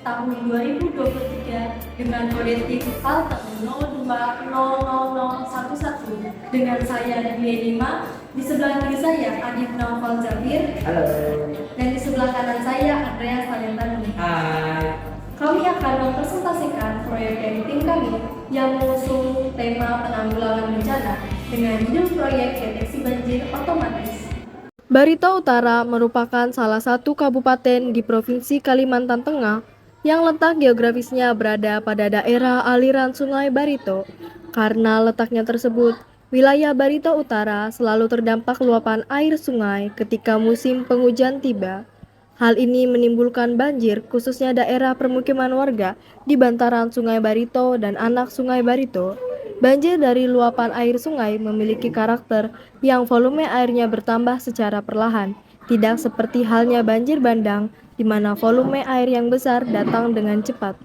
tahun 2023 dengan kode TIP halte 02000111 dengan saya D5. Di sebelah kiri saya Adib Naufal Jabir. Halo. Dan di sebelah kanan saya Andreas Talentani. Hai. Kami akan mempresentasikan proyek dari tim kami yang mengusung tema penanggulangan bencana dengan judul proyek deteksi banjir otomatis. Barito Utara merupakan salah satu kabupaten di Provinsi Kalimantan Tengah yang letak geografisnya berada pada daerah aliran Sungai Barito. Karena letaknya tersebut, wilayah Barito Utara selalu terdampak luapan air sungai ketika musim penghujan tiba. Hal ini menimbulkan banjir khususnya daerah permukiman warga di bantaran Sungai Barito dan anak Sungai Barito. Banjir dari luapan air sungai memiliki karakter yang volume airnya bertambah secara perlahan, tidak seperti halnya banjir bandang di mana volume air yang besar datang dengan cepat.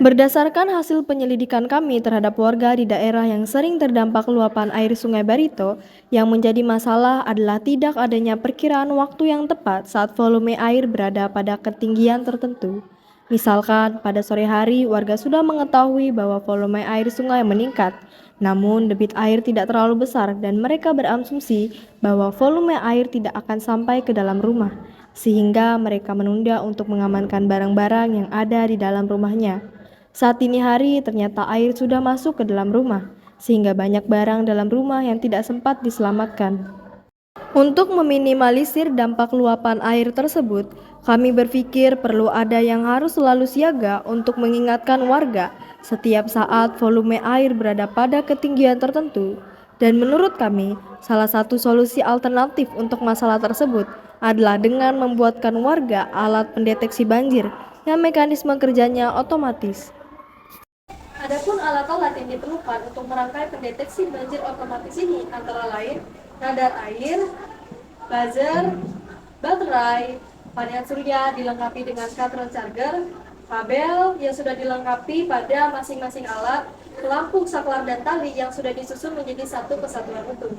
Berdasarkan hasil penyelidikan kami terhadap warga di daerah yang sering terdampak luapan air Sungai Barito, yang menjadi masalah adalah tidak adanya perkiraan waktu yang tepat saat volume air berada pada ketinggian tertentu. Misalkan pada sore hari warga sudah mengetahui bahwa volume air sungai meningkat, namun debit air tidak terlalu besar dan mereka berasumsi bahwa volume air tidak akan sampai ke dalam rumah, sehingga mereka menunda untuk mengamankan barang-barang yang ada di dalam rumahnya. Saat dini hari ternyata air sudah masuk ke dalam rumah, sehingga banyak barang dalam rumah yang tidak sempat diselamatkan. Untuk meminimalisir dampak luapan air tersebut, kami berpikir perlu ada yang harus selalu siaga untuk mengingatkan warga setiap saat volume air berada pada ketinggian tertentu. Dan menurut kami, salah satu solusi alternatif untuk masalah tersebut adalah dengan membuatkan warga alat pendeteksi banjir yang mekanisme kerjanya otomatis. Adapun alat-alat yang diperlukan untuk merangkai pendeteksi banjir otomatis ini antara lain radar air, buzzer, baterai, panel surya dilengkapi dengan cartridge charger, kabel yang sudah dilengkapi pada masing-masing alat, lampu saklar dan tali yang sudah disusun menjadi satu kesatuan utuh.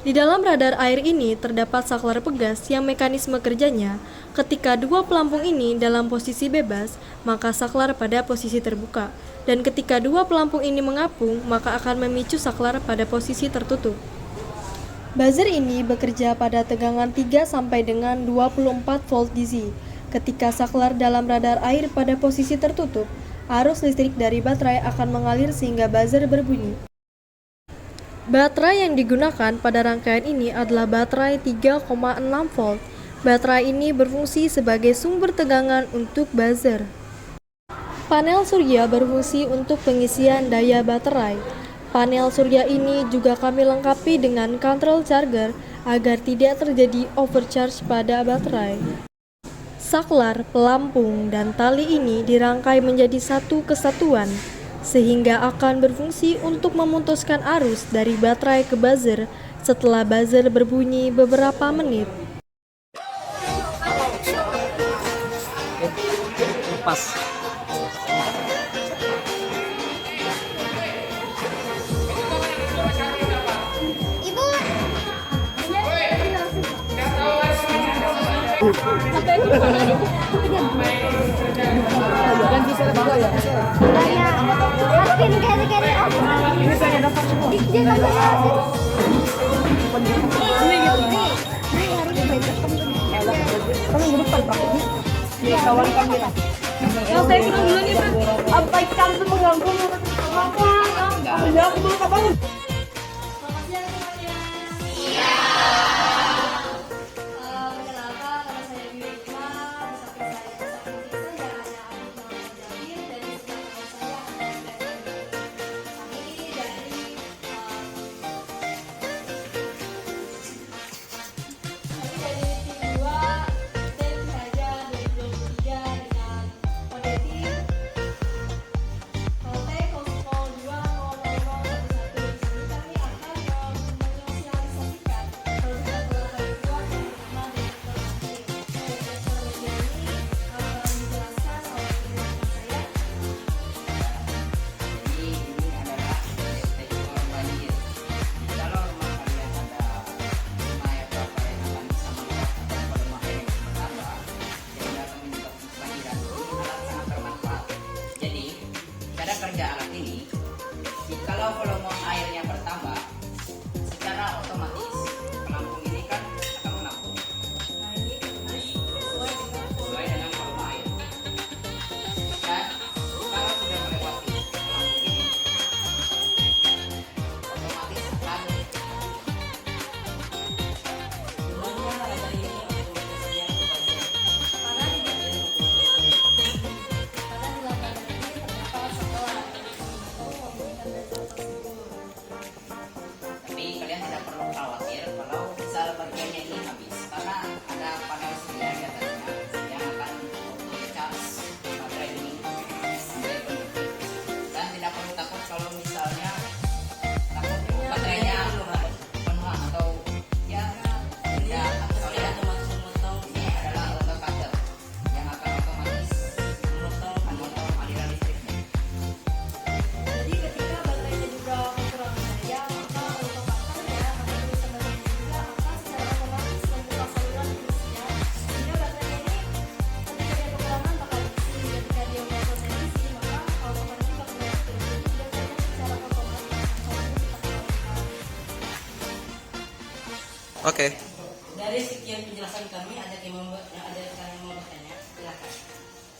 Di dalam radar air ini terdapat saklar pegas yang mekanisme kerjanya, ketika dua pelampung ini dalam posisi bebas, maka saklar pada posisi terbuka, dan ketika dua pelampung ini mengapung, maka akan memicu saklar pada posisi tertutup. Buzzer ini bekerja pada tegangan 3 sampai dengan 24 volt DC. Ketika saklar dalam radar air pada posisi tertutup, arus listrik dari baterai akan mengalir sehingga buzzer berbunyi. Baterai yang digunakan pada rangkaian ini adalah baterai 3,6 volt. Baterai ini berfungsi sebagai sumber tegangan untuk buzzer. Panel surya berfungsi untuk pengisian daya baterai. Panel surya ini juga kami lengkapi dengan control charger agar tidak terjadi overcharge pada baterai. Saklar, pelampung, dan tali ini dirangkai menjadi satu kesatuan, sehingga akan berfungsi untuk memutuskan arus dari baterai ke buzzer setelah buzzer berbunyi beberapa menit. Pas. Kawan kami lah. Yang saya kenal dulu nih, Bang. Apa ikan itu mengganggu makan? Enggak, aku belum bangun. Selamat siang semuanya. Iya. Perkenalkan, nama saya Dwi-Rima. Di samping saya ada Adib Jabir dan di sebelah saya ada kami dari tim 2 tim saja 2023 dengan kode tim Kolte 020011 di sini. kerja alat ini, jikalau volume airnya bertambah, secara otomatis pelampung ini kan akan menampung sesuai dengan volume air. Dan kalau sudah melewati pelampung ini, otomatis akan Gunanya radar ini otomatisnya ke buzzer. Karena di bagian karena di lapangan ini terdapat sekolah atau memberikan data tersebut. Tapi kalian tidak perlu khawatir kalau misal bagiannya ini habis, karena ada panel surya di atasnya yang akan auto charge baterai ini sampai penuh. Dan tidak perlu takut kalau misalnya takut baterainya penuh atau ya tidak, soalnya Otomatis memotong ini adalah auto cutter yang akan otomatis memotong aliran listriknya. Jadi ketika baterainya juga kekurangan daya, maka automaternya akan bisa membantu juga akan secara otomatis membuka saluran fungsinya sehingga baterai ini ketika dia kekurangan bakal diisi, ketika dia merasa terisi maka automatis juga kembali terisi dan secara otomatis akan kita kembalikan. Oke. Dari sekian penjelasan kami, ada yang mau bertanya, silakan.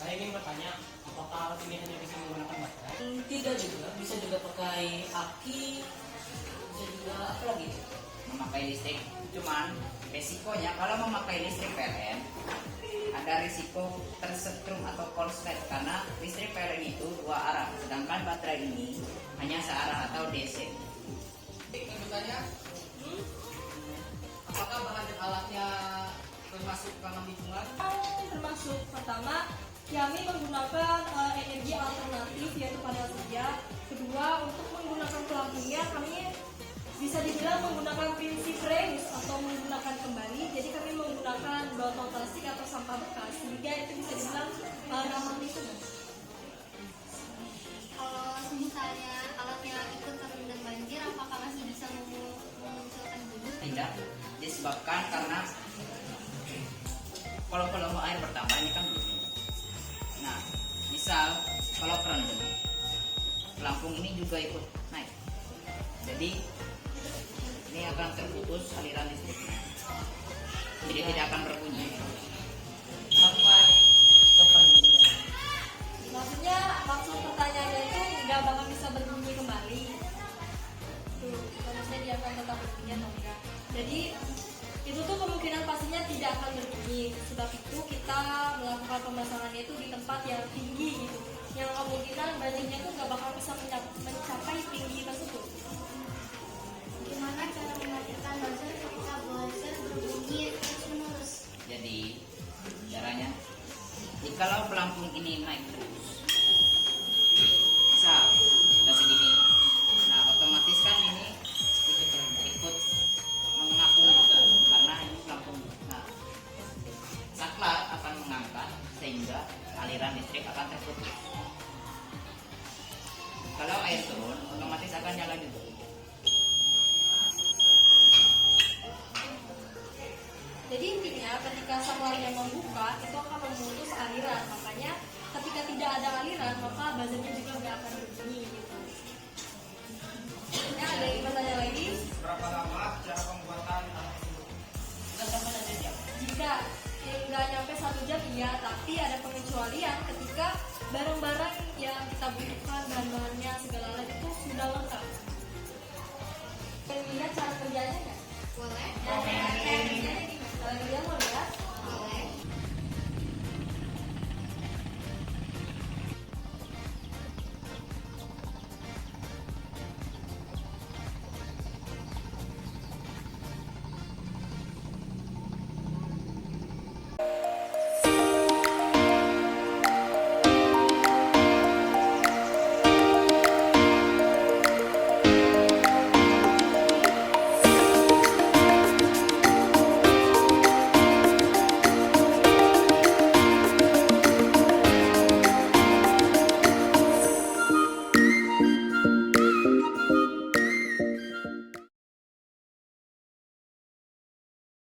Saya ingin bertanya, apakah alat ini hanya bisa menggunakan baterai? Tidak juga, bisa juga pakai aki, bisa juga apa lagi? Memakai listrik, cuman resikonya kalau memakai listrik PLN ada risiko tersetrum atau korslet karena listrik PLN itu dua arah, sedangkan baterai ini hanya searah atau DC. Ingin bertanya, apakah bahan dan alatnya termasuk ramah lingkungan? Termasuk pertama kami menggunakan energi alternatif yaitu panel surya. Kedua, untuk menggunakan pelampungnya kami bisa dibilang menggunakan prinsip reuse atau menggunakan kembali. Jadi kami menggunakan botol plastik atau sampah bekas sehingga itu bisa dibilang ramah lingkungan. Kalau misalnya alatnya ikut terendam banjir, apakah masih bisa memunculkan bunyi? Tidak, disebabkan karena kalau volume air bertambah ini kan bunyi. Nah, misal kalau kerendam, pelampung ini juga ikut naik. Jadi ini akan terputus aliran listriknya. Jadi tidak akan berbunyi. Sampai kapan ini? Maksudnya maksud pertanyaannya itu nggak bakal bisa berbunyi kembali. Tuh, maksudnya dia akan tetap berbunyi atau enggak. Jadi itu tuh kemungkinan pastinya tidak akan berbunyi. Sebab itu kita melakukan pemasangannya itu di tempat yang tinggi gitu. Yang kemungkinan banjirnya itu nggak bakal bisa mencapai tinggi tersebut. Gimana cara mematikan buzzer ketika buzzer berbunyi terus-menerus? Jadi caranya, jikalau pelampung ini naik terus, misal sudah segini, nah otomatis kan ini ikut mengapung juga karena ini pelampung. Nah, saklar akan mengangkat sehingga aliran listrik akan terputus. Kalau air turun, otomatis akan nyala juga. Jadi intinya ketika saklarnya membuka itu akan memutus aliran. Makanya ketika tidak ada aliran maka buzzernya juga nggak akan berbunyi gitu. Ya, ada yang bertanya lagi? Berapa lama cara pembuatan alat tersebut? Kita sampai nanti jam. Jika nggak nyampe 1 jam iya, tapi ada pengecualian ketika barang-barang yang kita butuhkan bahan-bahannya segala hal itu sudah lengkap. Pengen lihat cara kerjanya nggak? Boleh? Ya,